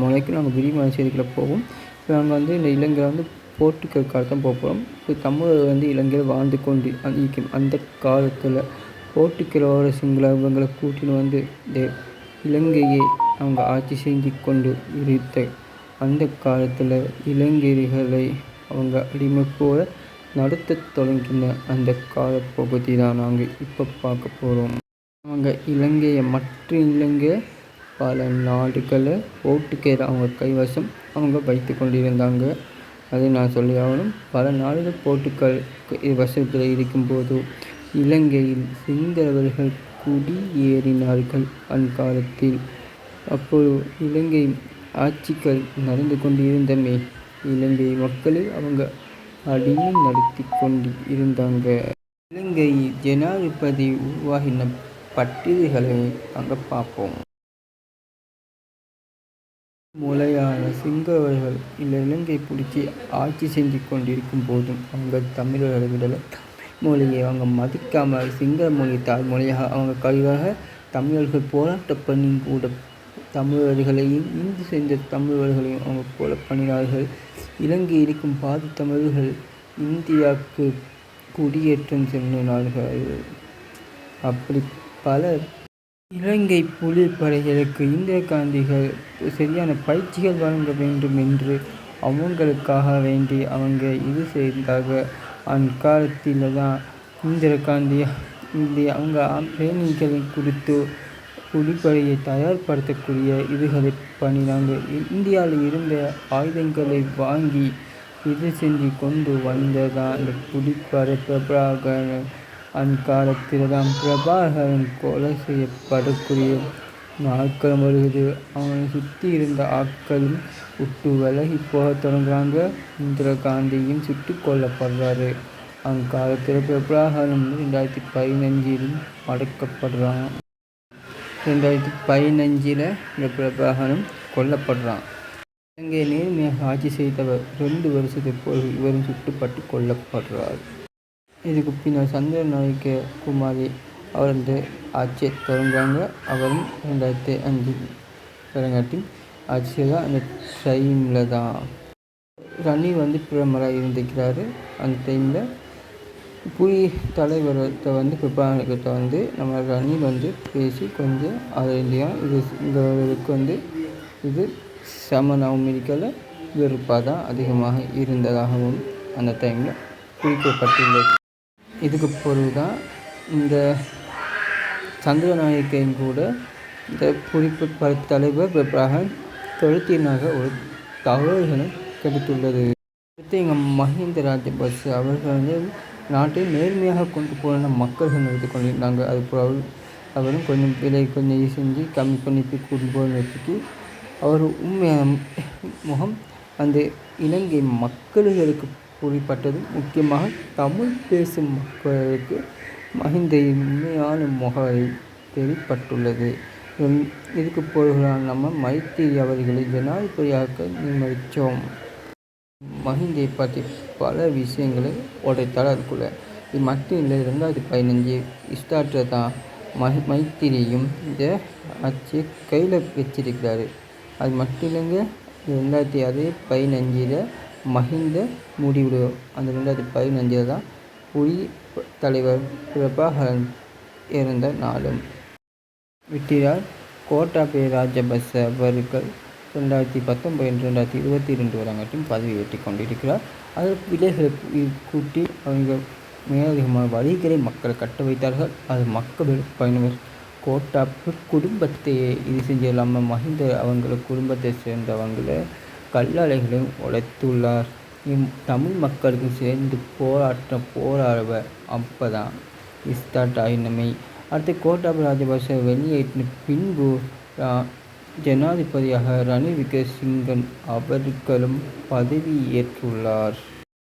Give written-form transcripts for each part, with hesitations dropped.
முளைக்கு நாங்கள் விரிவான செய்திகளை போவோம். இப்போ நாங்கள் வந்து இந்த இலங்கையில் வந்து போர்த்துகல்கார தான் போகிறோம். இப்போ தமிழர் வந்து இலங்கையில் வாழ்ந்து கொண்டு அந்த காலத்தில் போர்த்துகலோட சிங்கள இவங்களை கூட்டின்னு வந்து இந்த இலங்கையை அவங்க ஆட்சி செஞ்சு கொண்டு இருந்த அந்த காலத்தில் இலங்கையர்களை அவங்க அடிமை போல நடத்த தொடங்கின அந்த காலப்பகுதி தான் நாங்கள் இப்போ பார்க்க போகிறோம். அவங்க இலங்கையை மற்ற இலங்கை பல நாடுகளை போர்த்துகேயர் அவங்க கைவசம் அவங்க வைத்து கொண்டிருந்தாங்க. அதை நான் சொல்லி ஆகணும். பல நாடுகள் போர்த்துகல் வசத்தில் இருக்கும்போது இலங்கையில் சிங்களவர்கள் குடியேறினார்கள் அந்காலத்தில். அப்போது இலங்கை ஆட்சிகள் நடந்து கொண்டிருந்தமே இலங்கை மக்களை அவங்க அடிமை நடத்தி கொண்டு இருந்தாங்க. இலங்கை ஜனாதிபதி உருவாகின பட்டியல்களை அங்கே பார்ப்போம். மொழியான சிங்களவர்கள் இலங்கை பிடிச்சி ஆட்சி செஞ்சு கொண்டிருக்கும் போதும் அவங்க தமிழர்களை விடலை. மொழியை அவங்க மதிக்காமல் சிங்கள மொழி தாய்மொழியாக அவங்க கையாக தமிழர்கள் போராட்டம் பண்ணி கூட தமிழர்களையும் இந்து சேர்ந்த தமிழர்களையும் அவங்க போல பண்ணினார்கள். இலங்கை இருக்கும் பாதி தமிழர்கள் இந்தியாவுக்கு குடியேற்றம் சென்றினார்கள். அப்படி பலர் இலங்கை புலிப்படைகளுக்கு இந்திரா காந்திகள் சரியான பயிற்சிகள் வழங்க வேண்டும் என்று அவங்களுக்காக வேண்டி அவங்க இது செய்தாங்க. அக்காலத்தில் தான் இந்திரா காந்தி அவங்க ட்ரைனிங்களை கொடுத்து புலிப்படையை தயார்படுத்தக்கூடிய இதுகளை பண்ணினாங்க. இந்தியாவில் இருந்த ஆயுதங்களை வாங்கி இது செஞ்சு கொண்டு வந்ததான் இந்த புலிப்படை. பிரபாகரன் அக்காலத்தில் தான் பிரபாகரன் கொலை செய்யப்படக்கூடிய நாட்களும் வருகிறது. அவனை சுற்றி இருந்த ஆட்களும் விட்டு விலகி போக தொடங்குறாங்க. இந்திரா காந்தியும் சுட்டு கொல்லப்படுறாரு. அக்காலத்தில் பிரபாகரன் 2015 அடக்கப்படுறான். 2015 இந்த பிரபாகரன் கொல்லப்படுறான். இலங்கையை நேர்மையாக ஆட்சி செய்தவர் 2 வருஷத்துக்கு போய் இவரும் சுட்டுப்பட்டு கொல்லப்படுறார். இதுக்கு பின்னர் சந்திரநாயக்க குமாரி அவர் வந்து ஆட்சியை தொடங்குறாங்க. அவரும் 2005 தொடங்காட்டி ஆட்சியில் தான் அந்த டைமில் தான் ரணில் வந்து பிரதமராக இருந்திருக்கிறாரு. அந்த டைமில் புலி தலைவரத்தை வந்து பிரபாகரன்கிட்ட வந்து நம்ம ரணில் வந்து பேசி கொஞ்சம் இந்தியா இது இவருக்கு வந்து இது சமன் அமெரிக்காவில் வெறுப்பாக தான் அதிகமாக இருந்ததாகவும் அந்த டைமில் குறிப்பிடப்பட்டுள்ளது. இதுக்கு பொருள் தான் இந்த சந்திரநாயக்கையும் கூட இந்த குறிப்பிட்ட தலைவர் பிரபாகரன் தொழுத்தினாக ஒரு தகவல்களும் கிடைத்துள்ளது. அடுத்து எங்கள் மஹிந்த ராஜபக்ஷ அவர்கள் வந்து நாட்டை நேர்மையாக கொண்டு போன மக்கள்கள் நடத்தி கொண்டிருந்தாங்க. அதுபோல் அவரும் கொஞ்சம் விலை கொஞ்சம் செஞ்சு கம்மி பண்ணி கொண்டு போனதுக்கு அவர் உண்மையான முகம் அந்த இலங்கை மக்களுக்கு புரிப்பட்டது. முக்கியமாக தமிழ் பேசும் மக்களுக்கு மஹிந்த உண்மையான முகவரி வெளிப்பட்டுள்ளது. இதுக்கு பொருளால் நம்ம மைத்திரி அவர்களை ஜனாதிபதியாக நியமித்தோம். மஹிந்தை பற்றி பல விஷயங்களை உடைத்தால் அதுக்குள்ளே இது மட்டும் இல்லை. 2015 ஸ்டார்டில் தான் மைத்திரியும் இந்த ஆட்சியை கையில் வச்சிருக்கிறாரு. அது மட்டும் இல்லைங்க. 2015 மஹிந்த முடிவு அந்த 2015 தான் புலி தலைவர் பிரபாகரன் இறந்த நாளும். விட்டியார் கோட்டாபய ராஜபக்ஷ அவர்கள் 2019 2022 வரங்காட்டும் பதவி ஏற்றி கொண்டிருக்கிறார். அதில் விலைகளை கூட்டி அவங்க மேலதிகமான வரிகளை மக்களை கட்ட வைத்தார்கள். அது மக்கள் பயணவர் கோட்டாபய குடும்பத்தையே இது செஞ்சிடலாமல் மஹிந்த அவங்கள குடும்பத்தை சேர்ந்தவங்களை கல்லாலைகளையும் உடைத்துள்ளார். தமிழ் மக்களுக்கு சேர்ந்து போராடுவ அப்போ தான் ஸ்டார்ட் ஆகினமை. அடுத்து கோட்டாபய ராஜபக்ஷ வெளியேற்றின பின்பு ஜனாதிபதியாக ரணில் விக்ரமசிங்கன் அவர்களும் பதவி ஏற்றுள்ளார்.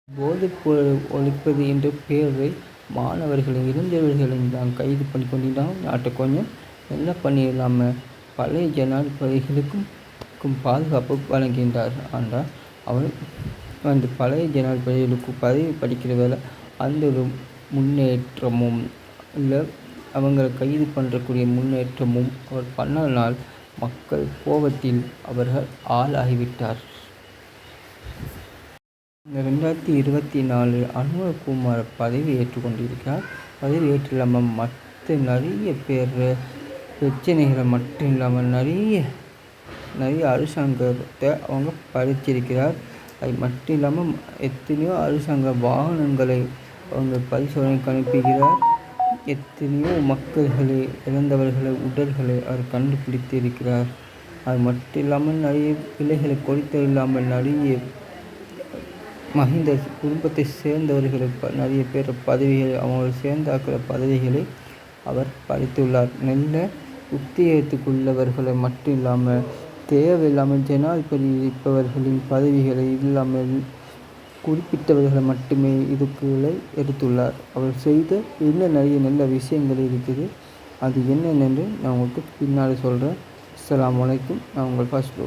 போதைப்பொருள் ஒழிப்பது என்ற பெயரை மாணவர்களையும் இளைஞர்களையும் தான் கைது பண்ணி கொண்டிருந்தாங்க. நாட்டை கொஞ்சம் என்ன பண்ணிடலாமல் பழைய ஜனாதிபதிகளுக்கும் பாதுகாப்பு வழங்குகின்றார். ஆனால் அவர் அந்த பழைய ஜனாதிபதிகளுக்கு பதவி படிக்கிற வேலை அந்த ஒரு முன்னேற்றமும் இல்லை, அவங்களை கைது பண்ணுறக்கூடிய முன்னேற்றமும் அவர் பண்ணனால் மக்கள் கோபத்தில் அவர்கள் ஆளாகிவிட்டார். இந்த 2024 அனுரகுமார் பதவி ஏற்றுக்கொண்டிருக்கிறார். பதவி ஏற்று இல்லாமல் மற்ற நிறைய பேர் பிரச்சனைகளை மட்டும் இல்லாமல் நிறைய அரசாங்கத்தை அவங்க பறிச்சிருக்கிறார். அது மட்டும் இல்லாமல் எத்தனையோ அரசாங்க வாகனங்களை அவங்க பரிசோதனைக்கு அனுப்புகிறார். எத்தனையோ மக்கள்களை இறந்தவர்களை உடல்களை அவர் கண்டுபிடித்து இருக்கிறார். அது மட்டும் இல்லாமல் நிறைய பிள்ளைகளை கொடுத்தது இல்லாமல் நிறைய மஹிந்த குடும்பத்தை சேர்ந்தவர்களுக்கு நிறைய பேர் பதவிகளை அவங்களை சேர்ந்தாக்கிற பதவிகளை அவர் பறித்துள்ளார். நல்ல உத்தியோகத்துக்குள்ளவர்களை மட்டும் இல்லாமல் தேவையில்லாமல் ஜனாதிபதி இருப்பவர்களின் பதவிகளை இல்லாமல் குறிப்பிட்டவர்களை மட்டுமே இதுக்குள்ளே எடுத்துள்ளார். அவர் செய்த இன்னும் நிறைய நல்ல விஷயங்கள் இருக்குது. அது என்னென்னு நான் உங்களுக்கு பின்னால் சொல்கிறேன். அஸ்ஸலாமு அலைக்கும். நான் உங்கள் ஃபர்ஸ்ட்